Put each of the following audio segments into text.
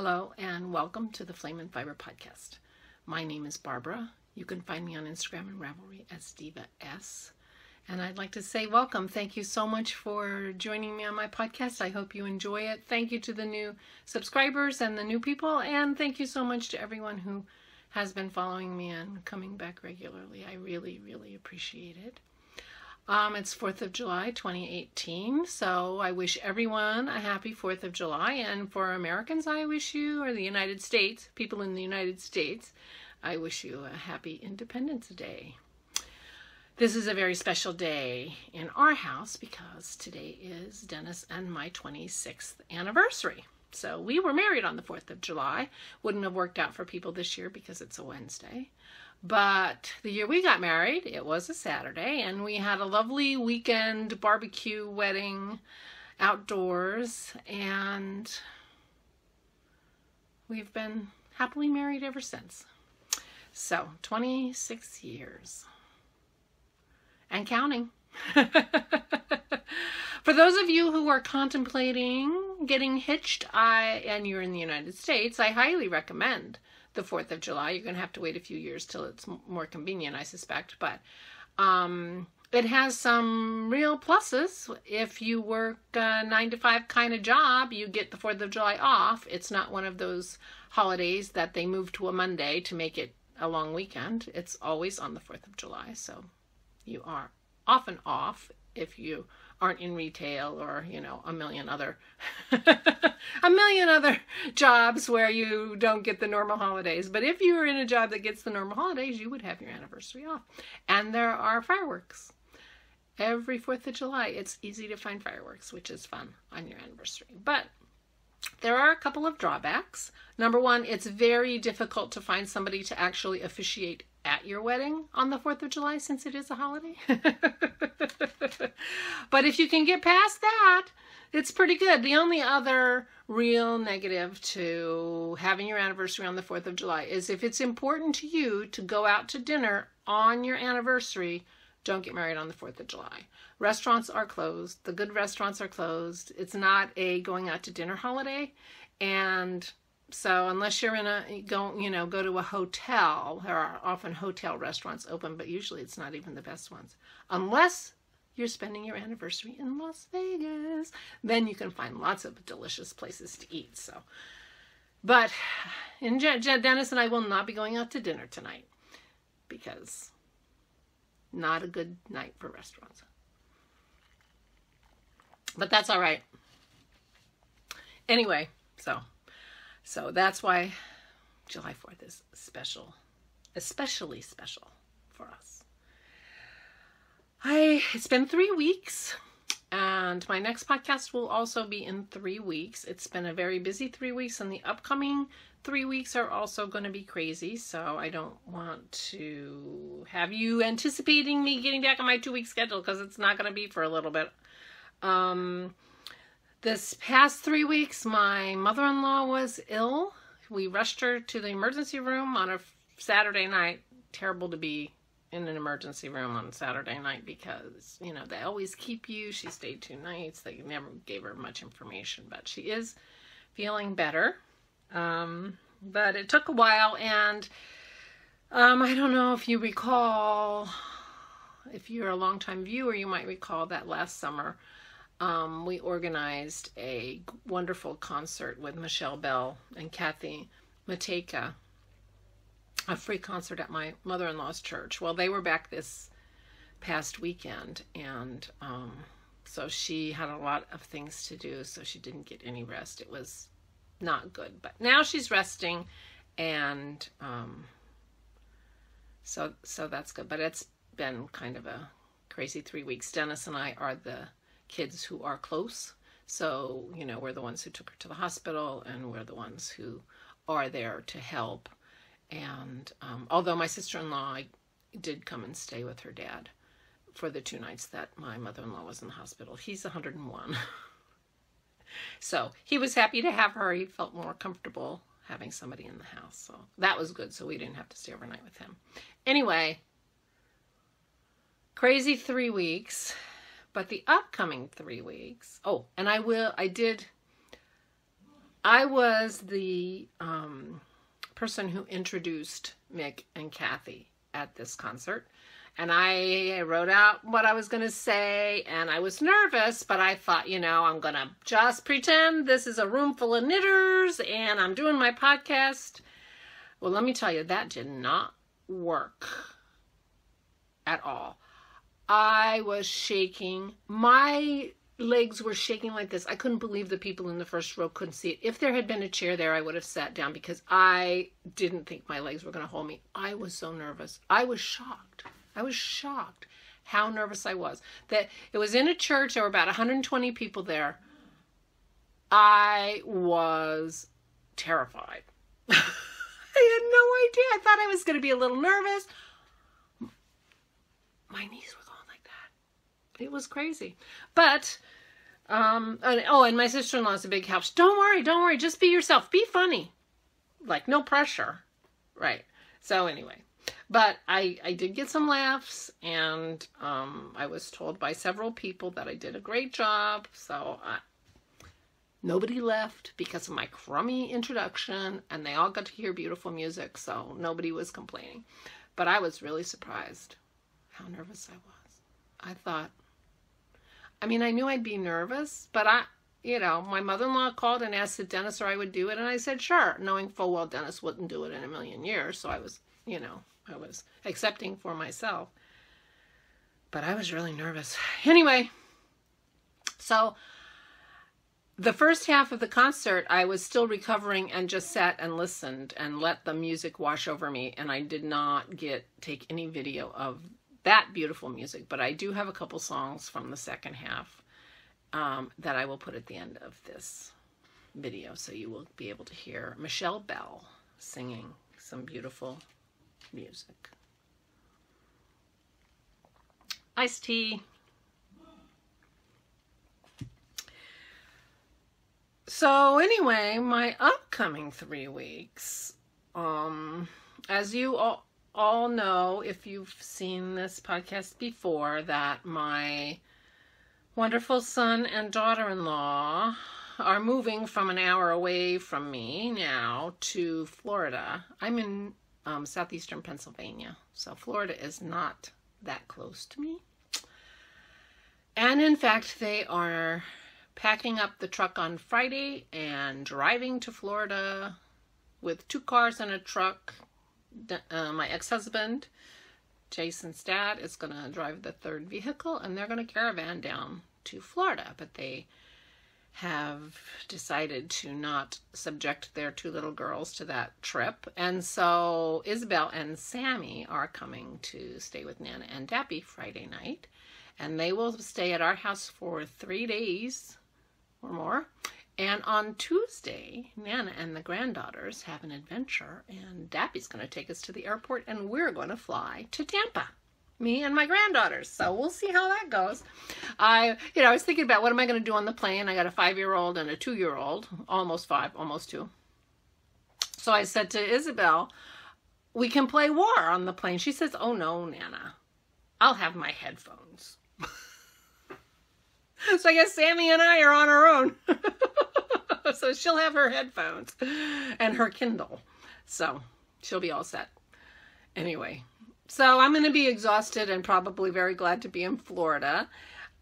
Hello and welcome to the Flame and Fiber podcast. My name is Barbara. You can find me on Instagram and Ravelry as Diva S. And I'd like to say welcome. Thank you so much for joining me on my podcast. I hope you enjoy it. Thank you to the new subscribers and the new people. And thank you so much to everyone who has been following me and coming back regularly. I really, really appreciate it. It's 4th of July, 2018, so I wish everyone a happy 4th of July, and for Americans, I wish you, or the United States, people in the United States, I wish you a happy Independence Day. This is a very special day in our house because today is Dennis and my 26th anniversary. So we were married on the 4th of July. Wouldn't have worked out for people this year because it's a Wednesday. But the year we got married, it was a Saturday, and we had a lovely weekend barbecue wedding outdoors, and we've been happily married ever since. So, 26 years. And counting. For those of you who are contemplating getting hitched, and you're in the United States, I highly recommend the 4th of July. You're going to have to wait a few years till it's more convenient, I suspect. But it has some real pluses. If you work a 9-to-5 kind of job, you get the 4th of July off. It's not one of those holidays that they move to a Monday to make it a long weekend. It's always on the 4th of July. So you are often off if you aren't in retail or, you know, a million other jobs where you don't get the normal holidays. But if you were in a job that gets the normal holidays, you would have your anniversary off. And there are fireworks. Every 4th of July, it's easy to find fireworks, which is fun on your anniversary. But there are a couple of drawbacks. Number one, it's very difficult to find somebody to actually officiate at your wedding on the 4th of July since it is a holiday. But if you can get past that, it's pretty good. The only other real negative to having your anniversary on the 4th of July is if it's important to you to go out to dinner on your anniversary, don't get married on the 4th of July. Restaurants are closed. The good restaurants are closed. It's not a going out to dinner holiday. And so unless you're in go to a hotel, there are often hotel restaurants open, but usually it's not even the best ones. Unless you're spending your anniversary in Las Vegas, then you can find lots of delicious places to eat. So, but Dennis and I will not be going out to dinner tonight because not a good night for restaurants. But that's all right. Anyway, so that's why July 4th is special, especially special for us. It's been 3 weeks, and my next podcast will also be in 3 weeks. It's been a very busy 3 weeks, and the upcoming 3 weeks are also going to be crazy, so I don't want to have you anticipating me getting back on my 2-week schedule because it's not going to be for a little bit. This past 3 weeks, my mother-in-law was ill. We rushed her to the emergency room on a Saturday night. Terrible to be in an emergency room on Saturday night because, you know, they always keep you. She stayed 2 nights. They never gave her much information, but she is feeling better. But it took a while, and I don't know if you recall, if you're a longtime viewer, you might recall that last summer we organized a wonderful concert with Michelle Bell and Kathy Mateka, a free concert at my mother-in-law's church. Well, they were back this past weekend, and so she had a lot of things to do, so she didn't get any rest. It was not good, but now she's resting, and so that's good. But it's been kind of a crazy 3 weeks. Dennis and I are the kids who are close, so, you know, we're the ones who took her to the hospital, and we're the ones who are there to help. And although my sister-in-law did come and stay with her dad for the 2 nights that my mother-in-law was in the hospital, he's 101. So he was happy to have her. He felt more comfortable having somebody in the house, so that was good, so we didn't have to stay overnight with him. Anyway, crazy 3 weeks. But the upcoming 3 weeks, oh, and I did I was the person who introduced Mick and Kathy at this concert. And I wrote out what I was going to say, and I was nervous, but I thought, you know, I'm going to just pretend this is a room full of knitters and I'm doing my podcast. Well, let me tell you, that did not work at all. I was shaking. My legs were shaking like this. I couldn't believe the people in the first row couldn't see it. If there had been a chair there, I would have sat down because I didn't think my legs were going to hold me. I was so nervous. I was shocked. I was shocked how nervous I was. That it was in a church. There were about 120 people there. I was terrified. I had no idea. I thought I was going to be a little nervous. My knees were going like that. It was crazy. But, and my sister-in-law is a big help. Don't worry. Just be yourself. Be funny. Like, no pressure. Right. So anyway. But I did get some laughs, and I was told by several people that I did a great job. So nobody left because of my crummy introduction, and they all got to hear beautiful music, so nobody was complaining. But I was really surprised how nervous I was. I thought, I mean, I knew I'd be nervous, but my mother-in-law called and asked if Dennis or I would do it, and I said, sure, knowing full well Dennis wouldn't do it in a million years, so I was accepting for myself. But I was really nervous. Anyway, so the first half of the concert, I was still recovering and just sat and listened and let the music wash over me, and I did not take any video of that beautiful music, but I do have a couple songs from the second half that I will put at the end of this video, so you will be able to hear Michelle Bell singing some beautiful music. Iced tea. So anyway, my upcoming 3 weeks, as you all know, if you've seen this podcast before, that my wonderful son and daughter-in-law are moving from an hour away from me now to Florida. I'm in southeastern Pennsylvania, so Florida is not that close to me. And in fact, they are packing up the truck on Friday and driving to Florida with 2 cars and a truck. My ex-husband, Jason's dad, is going to drive the 3rd vehicle, and they're going to caravan down to Florida. But they have decided to not subject their 2 little girls to that trip. And so Isabel and Sammy are coming to stay with Nana and Dappy Friday night. And they will stay at our house for 3 days or more. And on Tuesday, Nana and the granddaughters have an adventure, and Dappy's going to take us to the airport, and we're going to fly to Tampa, me and my granddaughters. So we'll see how that goes. I was thinking about what am I going to do on the plane. I got a 5-year-old and a 2-year-old, almost 5, almost 2. So I said to Isabel, we can play War on the plane. She says, oh no, Nana, I'll have my headphones. So I guess Sammy and I are on our own. So she'll have her headphones and her Kindle. So she'll be all set. Anyway, so I'm going to be exhausted and probably very glad to be in Florida.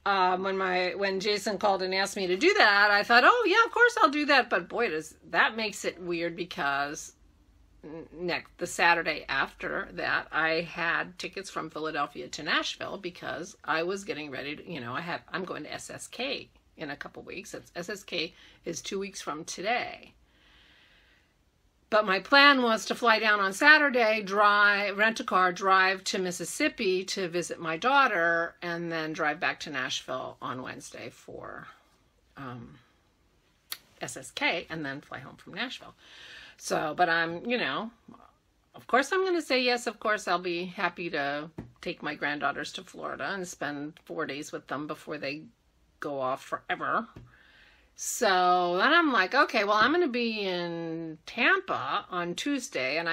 When Jason called and asked me to do that, I thought, oh yeah, of course I'll do that. But boy, that makes it weird, because the Saturday after that, I had tickets from Philadelphia to Nashville because I was getting ready to, I'm going to SSK in a couple weeks. SSK is 2 weeks from today. But my plan was to fly down on Saturday, rent a car, drive to Mississippi to visit my daughter, and then drive back to Nashville on Wednesday for SSK, and then fly home from Nashville. So, but of course I'm going to say yes. Of course I'll be happy to take my granddaughters to Florida and spend 4 days with them before they go off forever. So then I'm like, okay, well, I'm going to be in Tampa on Tuesday, and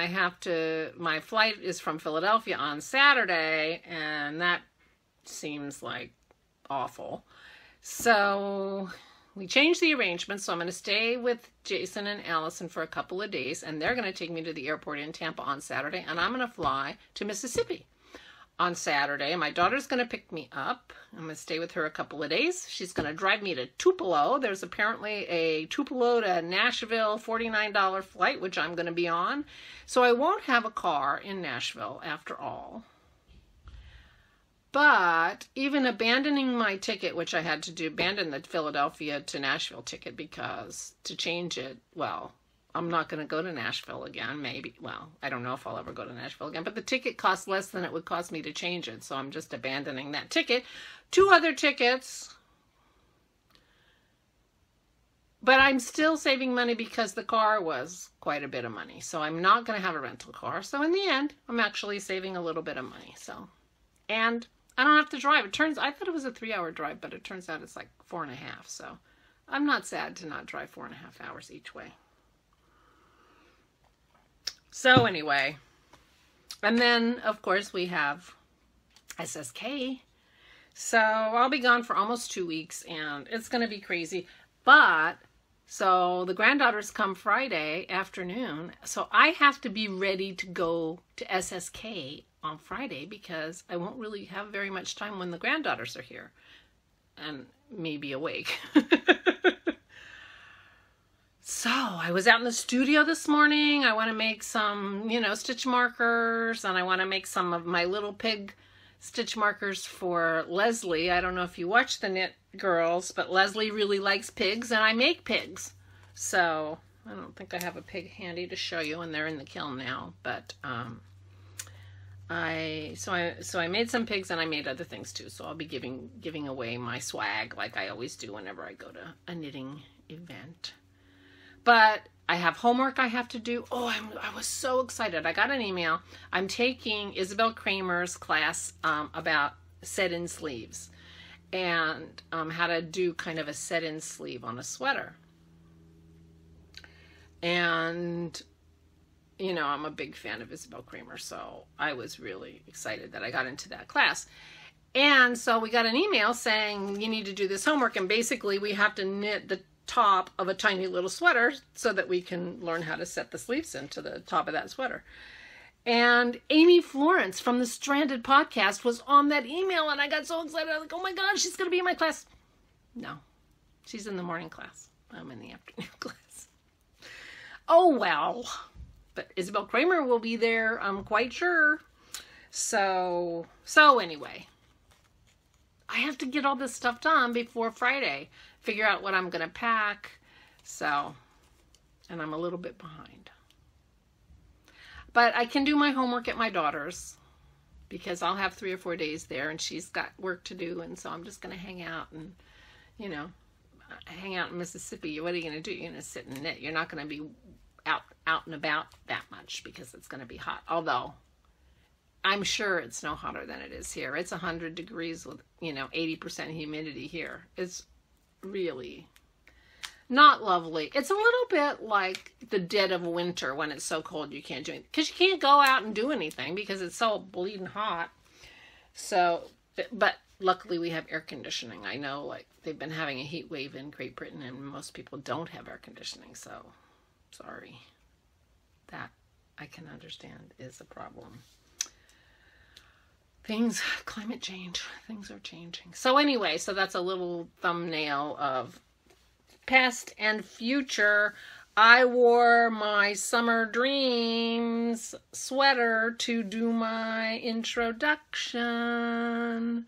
my flight is from Philadelphia on Saturday, and that seems like awful. So we changed the arrangement, so I'm going to stay with Jason and Allison for a couple of days, and they're going to take me to the airport in Tampa on Saturday, and I'm going to fly to Mississippi on Saturday. My daughter's going to pick me up. I'm going to stay with her a couple of days. She's going to drive me to Tupelo. There's apparently a Tupelo to Nashville $49 flight, which I'm going to be on. So I won't have a car in Nashville after all. But even abandoning my ticket, which I had to do, abandon the Philadelphia to Nashville ticket because to change it, well, I'm not going to go to Nashville again, maybe. Well, I don't know if I'll ever go to Nashville again, but the ticket costs less than it would cost me to change it, so I'm just abandoning that ticket. 2 other tickets, but I'm still saving money because the car was quite a bit of money, so I'm not going to have a rental car. So in the end, I'm actually saving a little bit of money. So, and I don't have to drive. I thought it was a 3-hour drive, but it turns out it's like 4.5. So I'm not sad to not drive 4.5 hours each way. So anyway, and then of course we have SSK. So I'll be gone for almost 2 weeks and it's going to be crazy. But so the granddaughters come Friday afternoon. So I have to be ready to go to SSK on Friday because I won't really have very much time when the granddaughters are here and me be awake. So I was out in the studio this morning. I want to make some, stitch markers, and I want to make some of my little pig stitch markers for Leslie. I don't know if you watch the Knit Girls, but Leslie really likes pigs, and I make pigs. So I don't think I have a pig handy to show you, and they're in the kiln now. But I made some pigs, and I made other things too. So I'll be giving away my swag like I always do whenever I go to a knitting event. But I have homework I have to do. Oh, I was so excited. I got an email. I'm taking Isabel Kramer's class about set-in sleeves and how to do kind of a set-in sleeve on a sweater. And, I'm a big fan of Isabel Kramer, so I was really excited that I got into that class. And so we got an email saying you need to do this homework, and basically we have to knit the top of a tiny little sweater so that we can learn how to set the sleeves into the top of that sweater. And Amy Florence from the Stranded podcast was on that email, and I got so excited. I was like, oh my God, she's going to be in my class. No, she's in the morning class. I'm in the afternoon class. Oh, well. But Isabel Kramer will be there, I'm quite sure. So anyway, I have to get all this stuff done before Friday. Figure out what I'm going to pack. So, and I'm a little bit behind. But I can do my homework at my daughter's because I'll have 3 or 4 days there and she's got work to do. And so I'm just going to hang out and, hang out in Mississippi. What are you going to do? You're going to sit and knit. You're not going to be out and about that much because it's going to be hot. Although I'm sure it's no hotter than it is here. It's 100 degrees with, 80% humidity here. It's really not lovely. It's a little bit like the dead of winter when it's so cold you can't do anything. Because you can't go out and do anything because it's so bleeding hot. So, but luckily we have air conditioning. I know like they've been having a heat wave in Great Britain and most people don't have air conditioning. So, sorry. That I can understand is a problem. Climate change, things are changing. So anyway, so that's a little thumbnail of past and future. I wore my Summer Dreams sweater to do my introduction.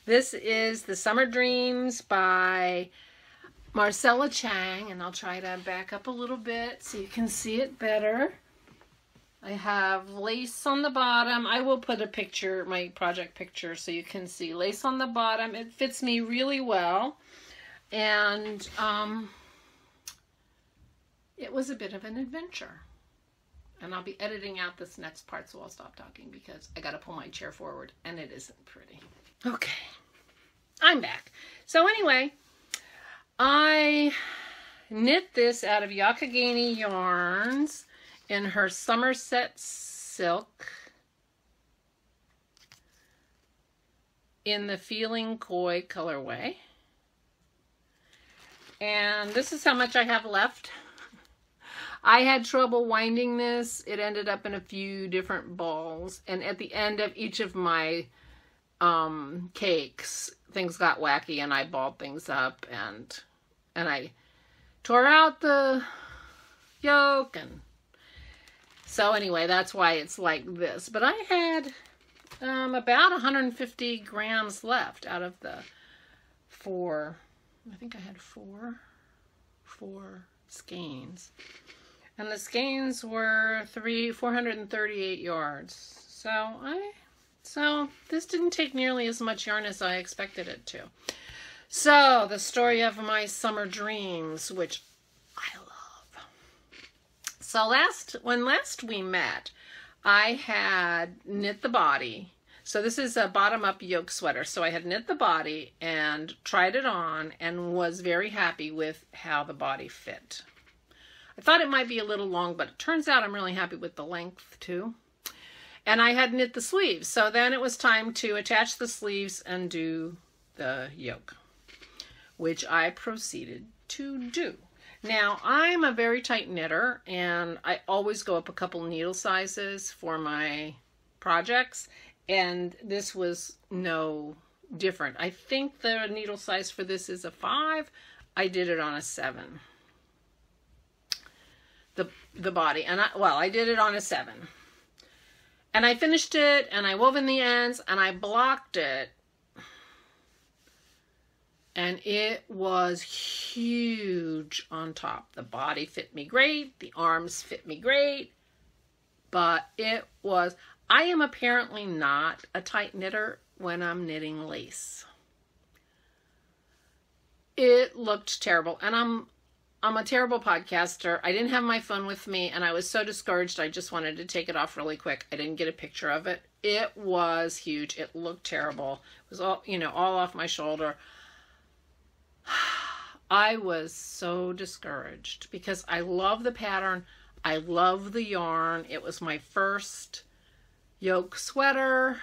This is the Summer Dreams by Marcella Chang, and I'll try to back up a little bit so you can see it better. I have lace on the bottom. I will put a picture, my project picture, so you can see lace on the bottom. It fits me really well. And it was a bit of an adventure. And I'll be editing out this next part, so I'll stop talking because I got to pull my chair forward and it isn't pretty. Okay, I'm back. So anyway, I knit this out of Yakagani Yarns in her Somerset Silk in the Feeling Coy colorway. And this is how much I have left. I had trouble winding this. It ended up in a few different balls. And at the end of each of my cakes, things got wacky and I balled things up and I tore out the yolk. And so anyway, that's why it's like this. But I had about 150 grams left out of the 4. I think I had four skeins. And the skeins were 438 yards. So this didn't take nearly as much yarn as I expected it to. So the story of my summer dreams, which I love. So when last we met, I had knit the body. So this is a bottom-up yoke sweater. So I had knit the body and tried it on and was very happy with how the body fit. I thought it might be a little long, but it turns out I'm really happy with the length too. And I had knit the sleeves. So then it was time to attach the sleeves and do the yoke, which I proceeded to do. Now, I'm a very tight knitter, and I always go up a couple needle sizes for my projects. And this was no different. I think the needle size for this is a 5. I did it on a 7. The body. And I did it on a 7. And I finished it, and I wove in the ends, and I blocked it. And it was huge on top. The body fit me great. The arms fit me great. But it was... I am apparently not a tight knitter when I'm knitting lace. It looked terrible, and I'm a terrible podcaster. I didn't have my phone with me, and I was so discouraged I just wanted to take it off really quick. I didn't get a picture of it. It was huge. It looked terrible. It was all, all off my shoulder. I was so discouraged because I love the pattern. I love the yarn. It was my first yoke sweater.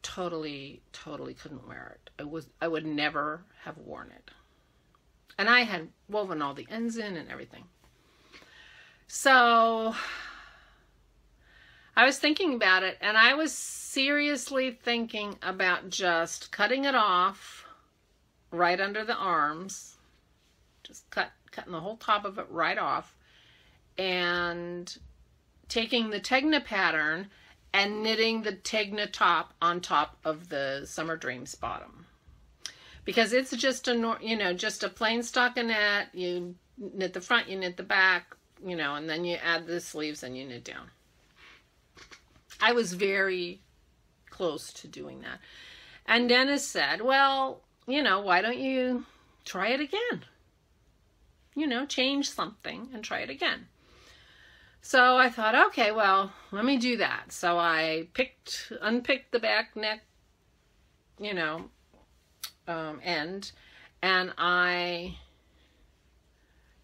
Totally couldn't wear it. I would never have worn it. And I had woven all the ends in and everything. So I was thinking about it, and I was seriously thinking about just cutting it off right under the arms. Just cutting the whole top of it right off, and taking the Tegna pattern and knitting the Tegna top on top of the Summer Dreams bottom, because it's just just a plain stockinette. You knit the front, you knit the back, and then you add the sleeves and you knit down. I was very close to doing that, and Dennis said, "Well, why don't you try it again? Change something and try it again." So I thought, okay, well, let me do that. So I unpicked the back neck, end, and I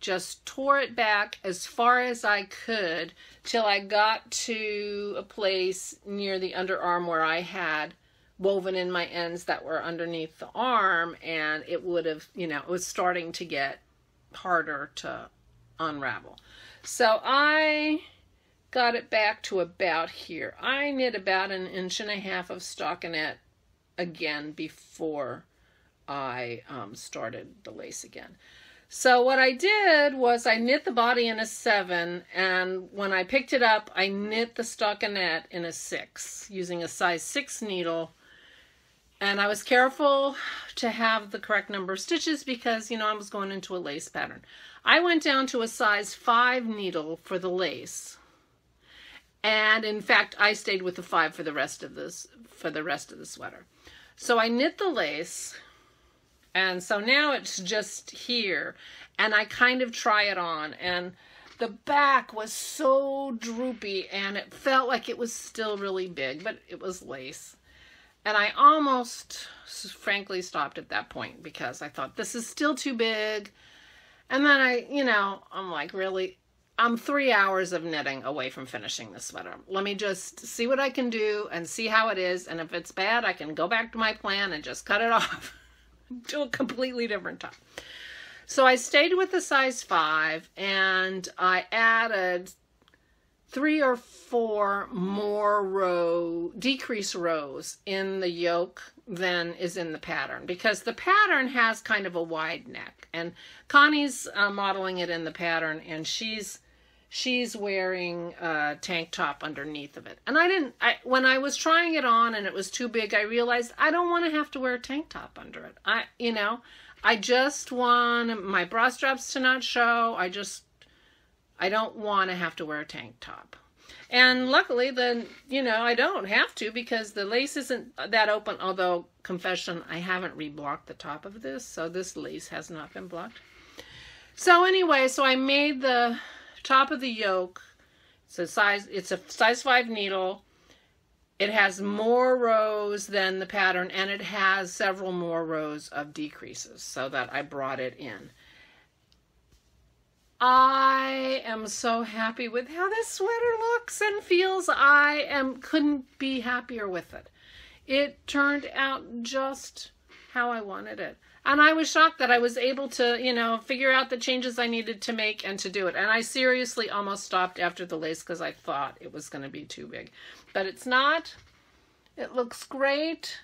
just tore it back as far as I could till I got to a place near the underarm where I had woven in my ends that were underneath the arm, and it would have, it was starting to get harder to unravel. So I got it back to about here. I knit about 1.5 inches of stockinette again before I started the lace again. So what I did was I knit the body in a 7, and when I picked it up, I knit the stockinette in a 6 using a size 6 needle. And I was careful to have the correct number of stitches because, I was going into a lace pattern. I went down to a size 5 needle for the lace. And in fact, I stayed with the 5 for the rest of the sweater. So I knit the lace, and so now it's just here, and I kind of try it on, and the back was so droopy, and it felt like it was still really big, but it was lace. And I almost, frankly, stopped at that point because I thought, this is still too big. And then I'm like, really, I'm 3 hours of knitting away from finishing this sweater. Let me just see what I can do and see how it is. And if it's bad, I can go back to my plan and just cut it off. to a completely different top. So I stayed with the size 5, and I added 3 or 4 more decrease rows in the yoke than is in the pattern, because the pattern has kind of a wide neck, and Connie's modeling it in the pattern, and she's wearing a tank top underneath of it. And when I was trying it on and it was too big, I realized I don't want to have to wear a tank top under it. I just want my bra straps to not show. I don't want to have to wear a tank top. And luckily, then, I don't have to, because the lace isn't that open. Although, confession, I haven't reblocked the top of this, so this lace has not been blocked. So anyway, I made the top of the yoke. It's a size 5 needle. It has more rows than the pattern, and it has several more rows of decreases, so that I brought it in. I am so happy with how this sweater looks and feels. Couldn't be happier with it. It turned out just how I wanted it. And I was shocked that I was able to, figure out the changes I needed to make and to do it. And I seriously almost stopped after the lace because I thought it was going to be too big. But it's not. It looks great.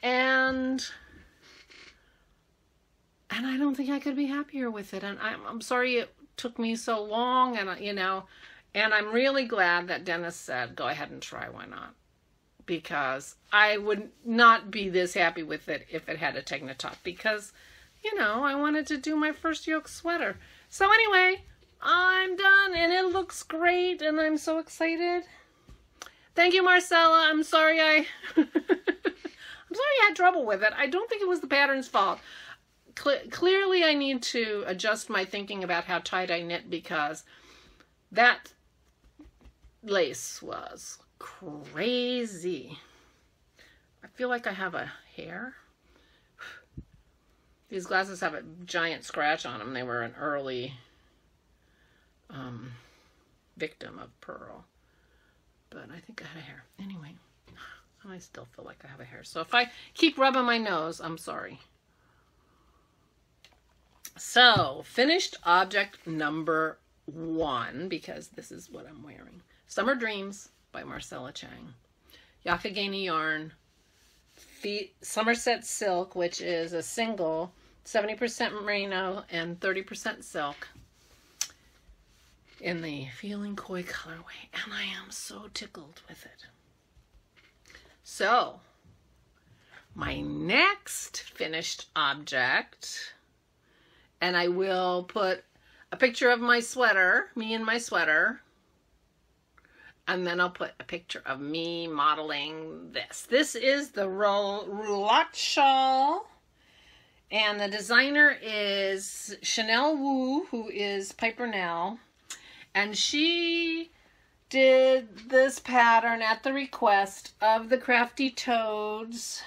And I don't think I could be happier with it. And I'm sorry it took me so long. And, and I'm really glad that Dennis said, go ahead and try. Why not? Because I would not be this happy with it if it had a Tegna top. Because, I wanted to do my first yoke sweater. So anyway, I'm done. And it looks great. And I'm so excited. Thank you, Marcella. I'm sorry I had trouble with it. I don't think it was the pattern's fault. Clearly, I need to adjust my thinking about how tight I knit, because that lace was crazy. I feel like I have a hair. These glasses have a giant scratch on them. They were an early victim of Pearl. But I think I had a hair. Anyway, I still feel like I have a hair. So if I keep rubbing my nose, I'm sorry. So, finished object number 1, because this is what I'm wearing. Summer Dreams by Marcella Chang. Yakagani yarn. Somerset silk, which is a single, 70% merino and 30% silk, in the Feeling Coy colorway. And I am so tickled with it. So, my next finished object, and I will put a picture of my sweater, me in my sweater, and then I'll put a picture of me modeling this. This is the roulotte shawl, and the designer is Chanel Wu, who is Piper Nell, and she did this pattern at the request of the Crafty Toads.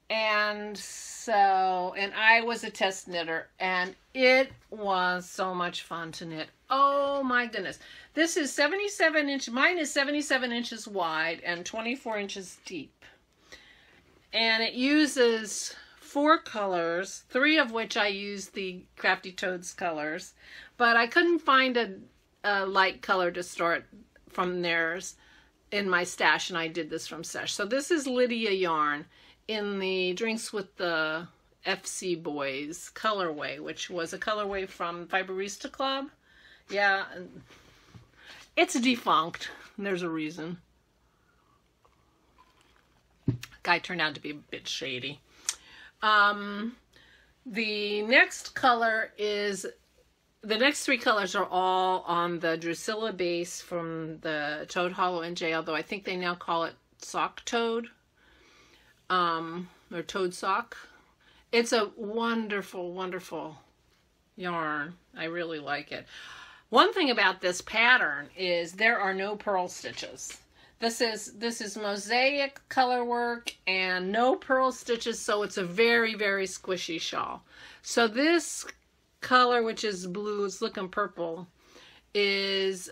And I was a test knitter, and it was so much fun to knit. Oh my goodness. This is 77 inch, mine is 77 inches wide and 24 inches deep. And it uses 4 colors, 3 of which I used the Crafty Toads colors, but I couldn't find a light color to start from theirs in my stash, and I did this from stash. So this is Lydia yarn in the Drinks with the FC Boys colorway, which was a colorway from Fiberista Club. Yeah, it's defunct. There's a reason. Guy turned out to be a bit shady. The next color is, the next 3 colors are all on the Drusilla base from the Toad Hollow NJ, although I think they now call it Sock Toad. Or Toad Sock. It's a wonderful, wonderful yarn. I really like it. One thing about this pattern is there are no purl stitches. This is mosaic color work and no purl stitches, so it's a very, very squishy shawl. So this color, which is blue, it's looking purple, is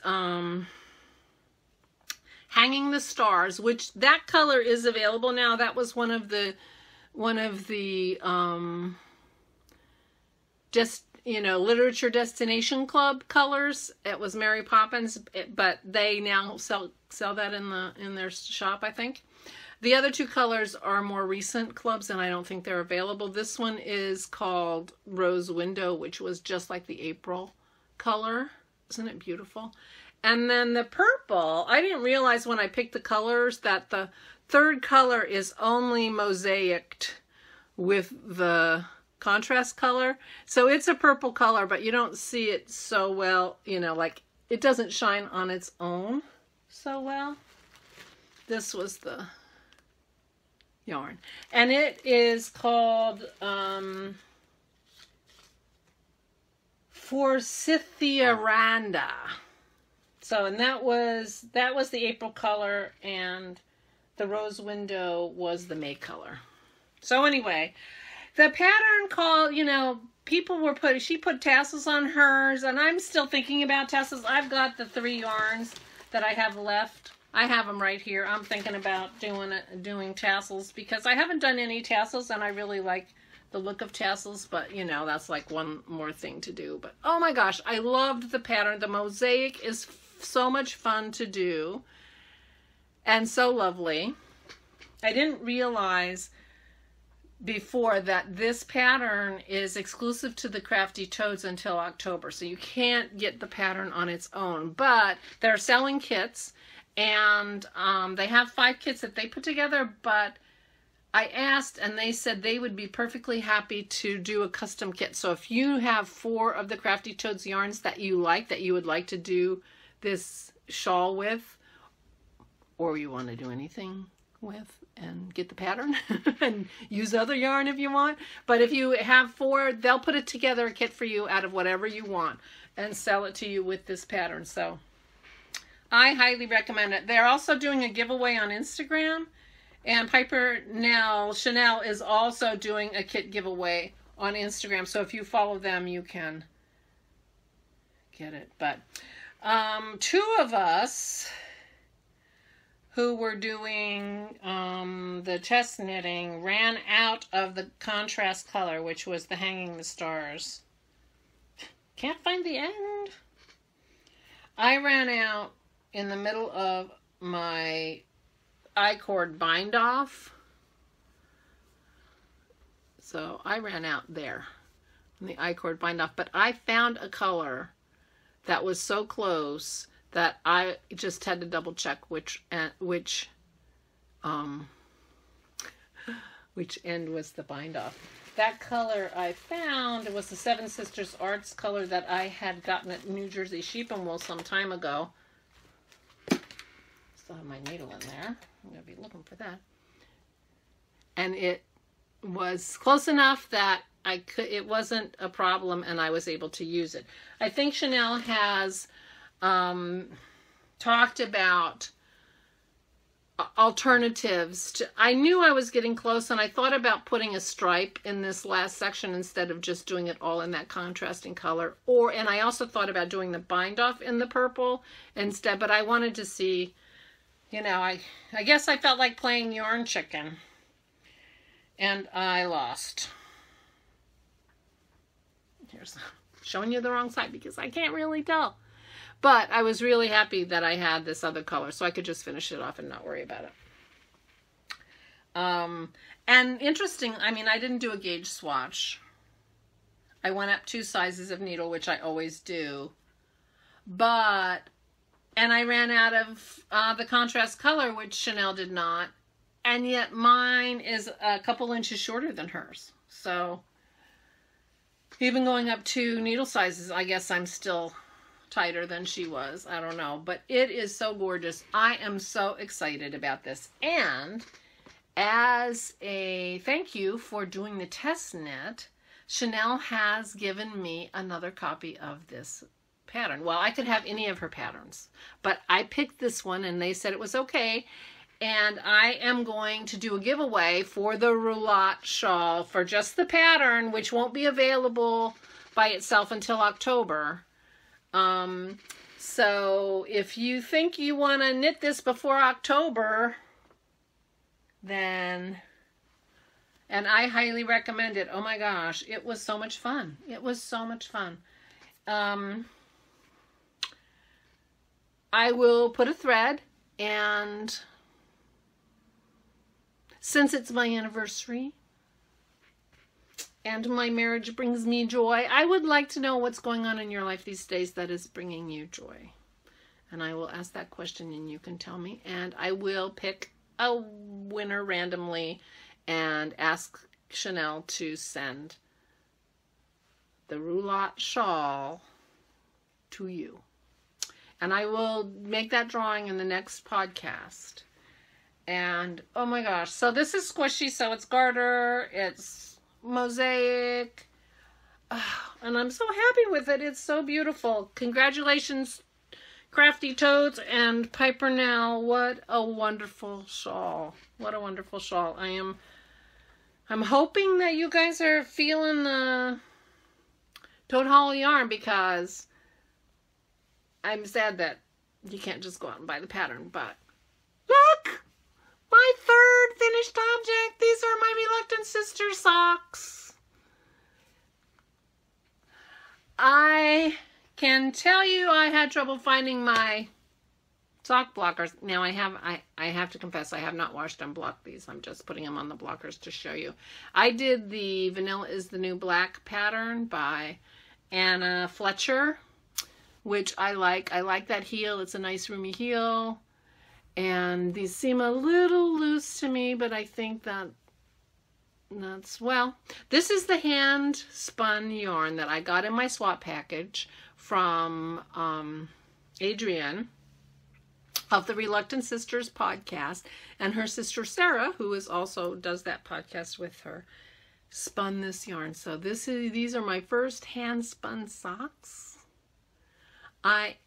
Hanging the Stars, which that color is available now. That was one of the one of the just, you know, Literature Destination Club colors. It was Mary Poppins, but they now sell that in their shop, I think. The other two colors are more recent clubs, and I don't think they're available. This one is called Rose Window, which was just like the April color. Isn't it beautiful? And then the purple, I didn't realize when I picked the colors that the third color is only mosaicked with the contrast color. So it's a purple color, but you don't see it so well, you know, like it doesn't shine on its own so well. This was the yarn. And it is called Forsythia. So, and that was the April color, and the Rose Window was the May color. So anyway, the pattern called, you know, people were she put tassels on hers, and I'm still thinking about tassels. I've got the 3 yarns that I have left. I have them right here. I'm thinking about doing tassels because I haven't done any tassels, and I really like the look of tassels, but you know, that's like one more thing to do. But oh my gosh, I loved the pattern. The mosaic is so much fun to do and so lovely. I didn't realize before that this pattern is exclusive to the Crafty Toads until October, so you can't get the pattern on its own, but they're selling kits, and they have 5 kits that they put together, but I asked and they said they would be perfectly happy to do a custom kit. So if you have 4 of the Crafty Toads yarns that you like, that you would like to do this shawl with, or you want to do anything with and get the pattern and use other yarn if you want. But if you have 4, they'll put it together, a kit for you out of whatever you want and sell it to you with this pattern. So I highly recommend it. They're also doing a giveaway on Instagram, and Chanel is also doing a kit giveaway on Instagram. So if you follow them, you can get it. But 2 of us who were doing the chest knitting ran out of the contrast color, which was the Hanging the Stars. Can't find the end. I ran out in the middle of my I-cord bind off. So I ran out there in the I-cord bind off, but I found a color that was so close that I just had to double check which end was the bind off. That color I found was the Seven Sisters Arts color that I had gotten at New Jersey Sheep and Wool some time ago. Still have my needle in there. I'm going to be looking for that. And it was close enough that it wasn't a problem, and I was able to use it. I think Chanel has talked about alternatives. I knew I was getting close, and I thought about putting a stripe in this last section instead of just doing it all in that contrasting color. And I also thought about doing the bind off in the purple instead, but I wanted to see, you know, I guess I felt like playing yarn chicken, and I lost. Here's showing you the wrong side because I can't really tell. But I was really happy that I had this other color, so I could just finish it off and not worry about it. And interesting, I mean, I didn't do a gauge swatch. I went up 2 sizes of needle, which I always do. And I ran out of the contrast color, which Chanel did not. And yet mine is a couple inches shorter than hers. So even going up 2 needle sizes, I guess I'm still tighter than she was. I don't know, but it is so gorgeous. I am so excited about this. And as a thank you for doing the test knit, Chanel has given me another copy of this pattern. Well, I could have any of her patterns, but I picked this one and they said it was okay. And I am going to do a giveaway for the roulotte shawl for just the pattern, which won't be available by itself until October. So if you think you want to knit this before October, then, And I highly recommend it. Oh my gosh, it was so much fun. It was so much fun. I will put a thread, and since it's my anniversary and my marriage brings me joy, I would like to know what's going on in your life these days that is bringing you joy. And I will ask that question and you can tell me. And I will pick a winner randomly and ask Chanel to send the roulotte shawl to you. And I will make that drawing in the next podcast. And oh my gosh, so this is squishy, so it's garter, it's mosaic, and I'm so happy with it. It's so beautiful. Congratulations, Crafty Toads and Piper Nell. What a wonderful shawl. What a wonderful shawl. I'm hoping that you guys are feeling the Toad Hollow yarn, because I'm sad that you can't just go out and buy the pattern, but look! My third finished object. These are my Reluctant Sister socks. I can tell you I had trouble finding my sock blockers. Now I have to confess, I have not washed and blocked these. I'm just putting them on the blockers to show you. I did the Vanilla is the New Black pattern by Anna Fletcher, which I like. I like that heel. It's a nice roomy heel. And these seem a little loose to me, but I think that's, well, this is the hand spun yarn that I got in my swap package from Adrienne of the Reluctant Sisters podcast, and her sister Sarah, who also does that podcast with her, spun this yarn. So these are my first hand spun socks. I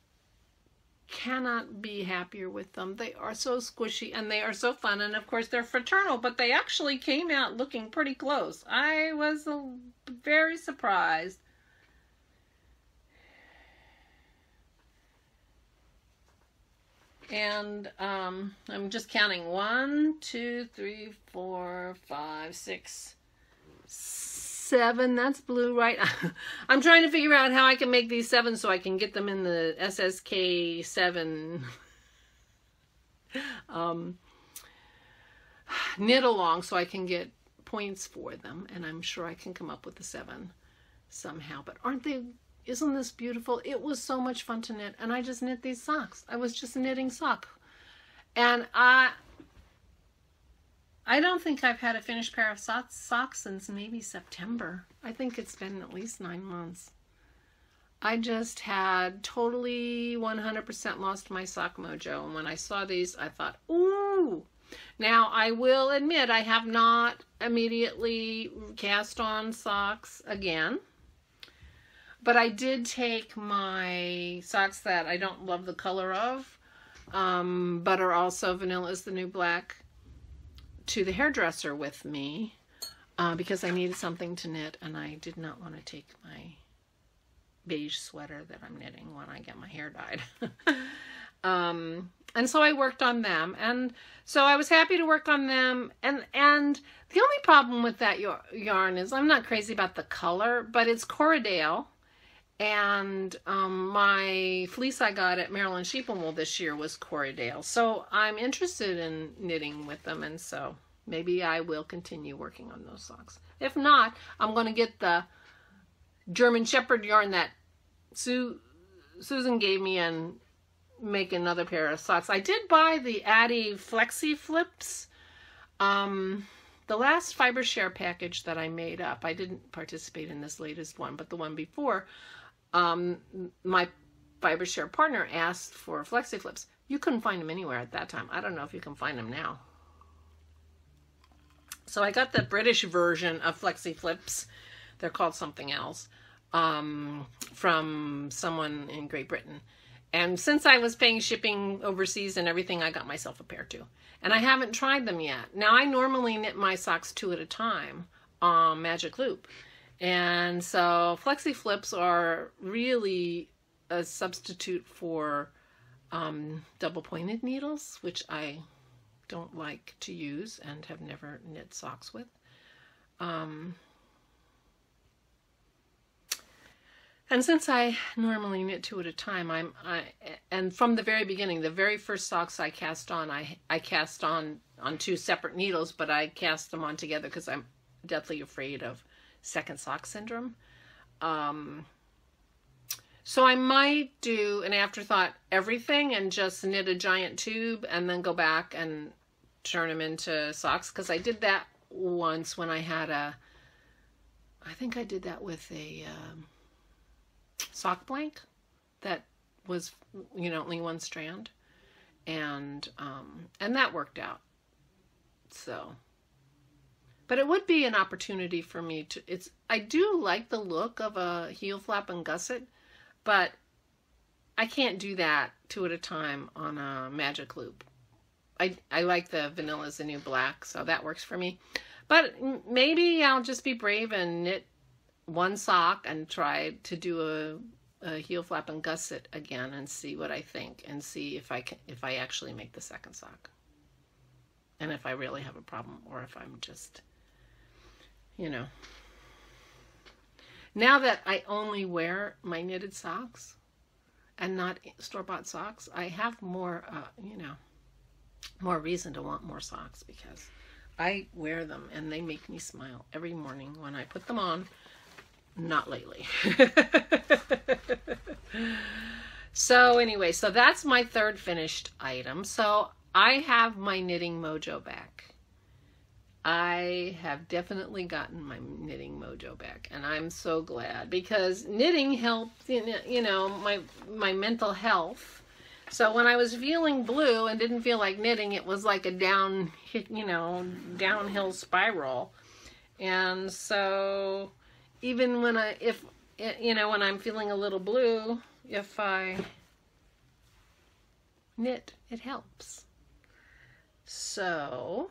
cannot be happier with them. They are so squishy and they are so fun, and of course they're fraternal, but they actually came out looking pretty close. I was very surprised. And I'm just counting 1, 2, 3, 4, 5, 6, 7. That's blue, right? I'm trying to figure out how I can make these 7 so I can get them in the SSK 7 knit along, so I can get points for them, and I'm sure I can come up with the 7 somehow. But isn't this beautiful? It was so much fun to knit, and I just knit these socks. I was just knitting sock, and I don't think I've had a finished pair of socks since maybe September. I think it's been at least 9 months. I just had totally 100% lost my sock mojo. And when I saw these, I thought, ooh. Now, I will admit I have not immediately cast on socks again. But I did take my socks that I don't love the color of, but are also Vanilla is the New Black, to the hairdresser with me because I needed something to knit, and I did not want to take my beige sweater that I'm knitting when I get my hair dyed. And so I worked on them, and so I was happy to work on them, and the only problem with that yarn is I'm not crazy about the color, but it's Corriedale, and my fleece I got at Maryland Sheep and Wool this year was Corriedale. So I'm interested in knitting with them, and so maybe I will continue working on those socks. If not, I'm going to get the German Shepherd yarn that Susan gave me and make another pair of socks. I did buy the Addy Flexi Flips. The last Fiber Share package that I made up, I didn't participate in this latest one, but the one before, my Fiber Share partner asked for Flexi Flips. You couldn't find them anywhere at that time. I don't know if you can find them now. So I got the British version of Flexi Flips. They're called something else, from someone in Great Britain. And since I was paying shipping overseas and everything, I got myself a pair too. And I haven't tried them yet. Now, I normally knit my socks 2 at a time on Magic Loop. And so Flexi Flips are really a substitute for double pointed needles, which I don't like to use and have never knit socks with. And since I normally knit 2 at a time, and from the very beginning, the very first socks I cast on, I cast on 2 separate needles, but I cast them on together because I'm deathly afraid of second sock syndrome. So I might do an afterthought everything and just knit a giant tube and then go back and turn them into socks, because I did that once when I had I think I did that with a sock blank that was, only 1 strand, and that worked out. So, but it would be an opportunity for me to, I do like the look of a heel flap and gusset, but I can't do that 2 at a time on a magic loop. I like the Vanilla is the New Black, so that works for me. But maybe I'll just be brave and knit 1 sock and try to do a heel flap and gusset again and see what I think, and see if I actually make the second sock, and if I really have a problem, or if I'm just, Now that I only wear my knitted socks and not store-bought socks, I have more, more reason to want more socks, because I wear them and they make me smile every morning when I put them on. Not lately. So anyway, so that's my 3rd finished item. So I have my knitting mojo back. I have definitely gotten my knitting mojo back, and I'm so glad, because knitting helped, my mental health. So when I was feeling blue and didn't feel like knitting, it was like a downhill spiral. And so even when when I'm feeling a little blue, if I knit, it helps. So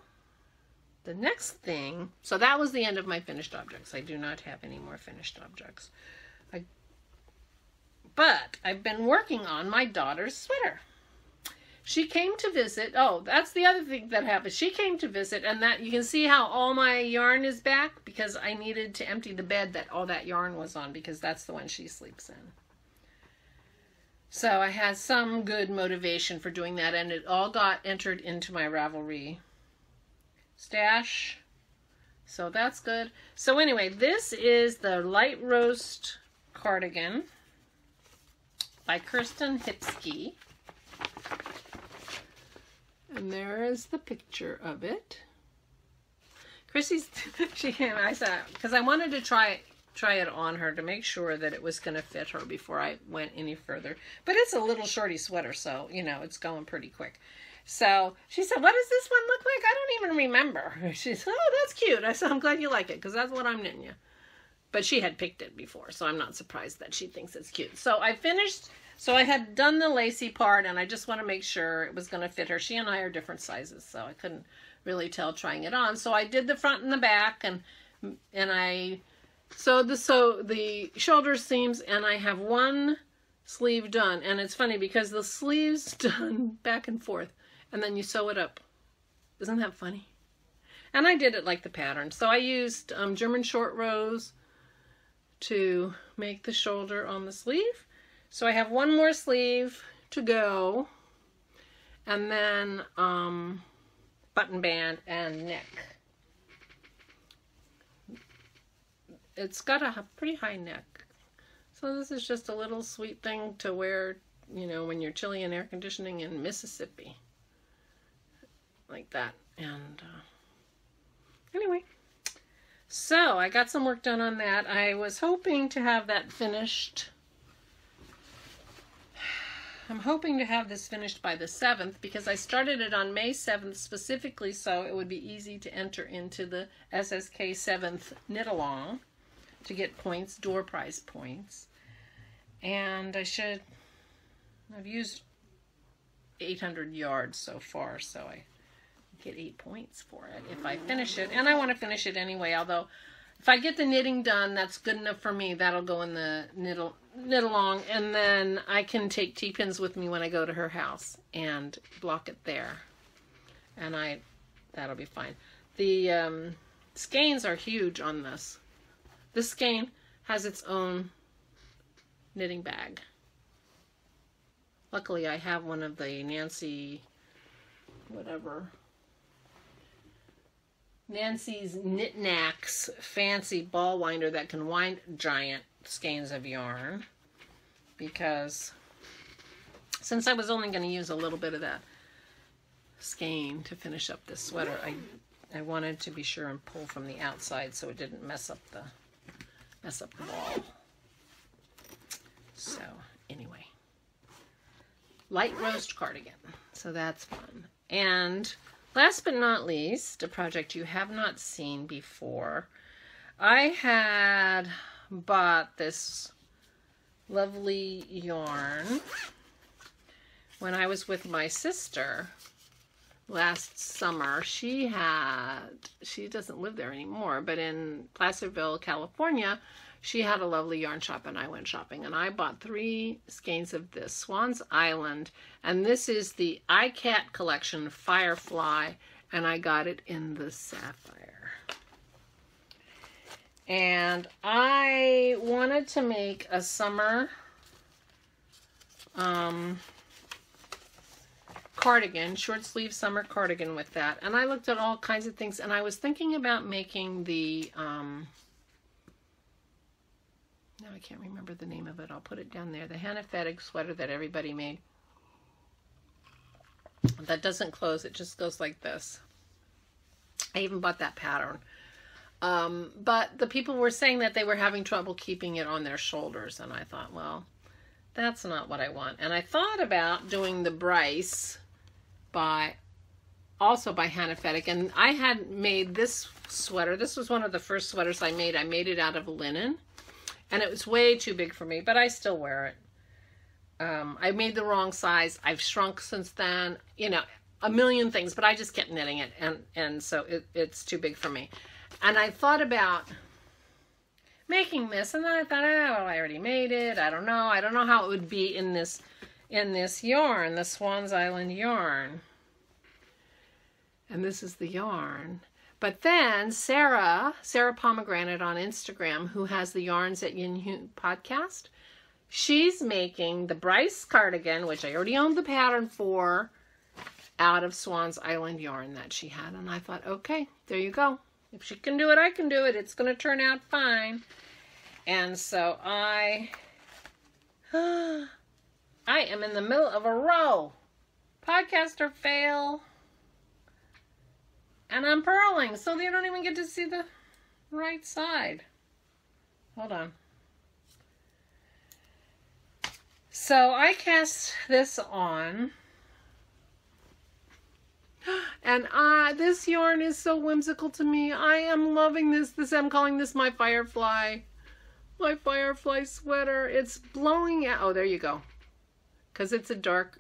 the next thing, so that was the end of my finished objects. I do not have any more finished objects. But I've been working on my daughter's sweater. She came to visit. Oh, that's the other thing that happened. She came to visit, and that you can see how all my yarn is back, because I needed to empty the bed that all that yarn was on, because that's the one she sleeps in. So I had some good motivation for doing that, and it all got entered into my Ravelry stash. So that's good. So anyway, this is the Light Roast Cardigan by Kirsten Hipsky. And there is the picture of it. Chrissy's, I said, because I wanted to try it on her to make sure that it was going to fit her before I went any further. But it's a little shorty sweater, so, it's going pretty quick. So she said, what does this one look like? I don't even remember. She said, oh, that's cute. I said, I'm glad you like it, because that's what I'm knitting you. But she had picked it before, so I'm not surprised that she thinks it's cute. So I finished, so I had done the lacy part, and I just want to make sure it was going to fit her. She and I are different sizes, so I couldn't really tell trying it on. So I did the front and the back, and I sewed the shoulder seams, and I have 1 sleeve done. And it's funny because the sleeve's done back and forth, and then you sew it up. Isn't that funny? And I did it like the pattern. So I used German short rows to make the shoulder on the sleeve. So I have 1 more sleeve to go, and then button band and neck. It's got a pretty high neck. So this is just a little sweet thing to wear, when you're chilly and air conditioning in Mississippi. Like that. And anyway, so I got some work done on that. I was hoping to have that finished. I'm hoping to have this finished by the 7th, because I started it on May 7th specifically so it would be easy to enter into the SSK 7th knit along to get points, door prize points. And I've used 800 yards so far, so I get 8 points for it if I finish it. And I want to finish it anyway, although if I get the knitting done, that's good enough for me. That'll go in the knit along, and then I can take T-pins with me when I go to her house and block it there. And that'll be fine. The Skeins are huge on this. This skein has its own knitting bag. Luckily, I have one of the Nancy's Knit Knacks fancy ball winder that can wind giant skeins of yarn, because since I was only going to use a little bit of that skein to finish up this sweater, I wanted to be sure and pull from the outside so it didn't mess up the ball. So anyway, light roast cardigan. So that's fun. And last but not least, a project you have not seen before. I had bought this lovely yarn when I was with my sister last summer. She doesn't live there anymore, but in Placerville, California, she had a lovely yarn shop, and I went shopping, and I bought 3 skeins of this Swan's Island, and this is the iCat collection Firefly, and I got it in the sapphire. And I wanted to make a summer cardigan, short sleeve summer cardigan with that, and I looked at all kinds of things, and I was thinking about making the now I can't remember the name of it. I'll put it down there. The Hannah Fettig sweater that everybody made. That doesn't close. It just goes like this. I even bought that pattern. But the people were saying that they were having trouble keeping it on their shoulders. And I thought, well, that's not what I want. And I thought about doing the Bryce also by Hannah Fettig. And I had made this sweater. This was one of the first sweaters I made. I made it out of linen. And it was way too big for me, but I still wear it. I made the wrong size. I've shrunk since then. You know, a million things, but I just kept knitting it, and so it's too big for me. And I thought about making this, and then I thought, oh, well, I already made it. I don't know how it would be in this yarn, the Swan's Island yarn. And this is the yarn. But then Sarah Pomegranate on Instagram, who has the Yarns at Yin Hu podcast, she's making the Bryce cardigan, which I already owned the pattern for, out of Swan's Island yarn that she had. And I thought, okay, there you go. If she can do it, I can do it. It's going to turn out fine. And so I am in the middle of a row. Podcaster fail. And I'm purling, so you don't even get to see the right side. Hold on. So I cast this on. And this yarn is so whimsical to me. I am loving this. I'm calling this my Firefly. My Firefly sweater. It's blowing out. Oh, there you go. Because it's a dark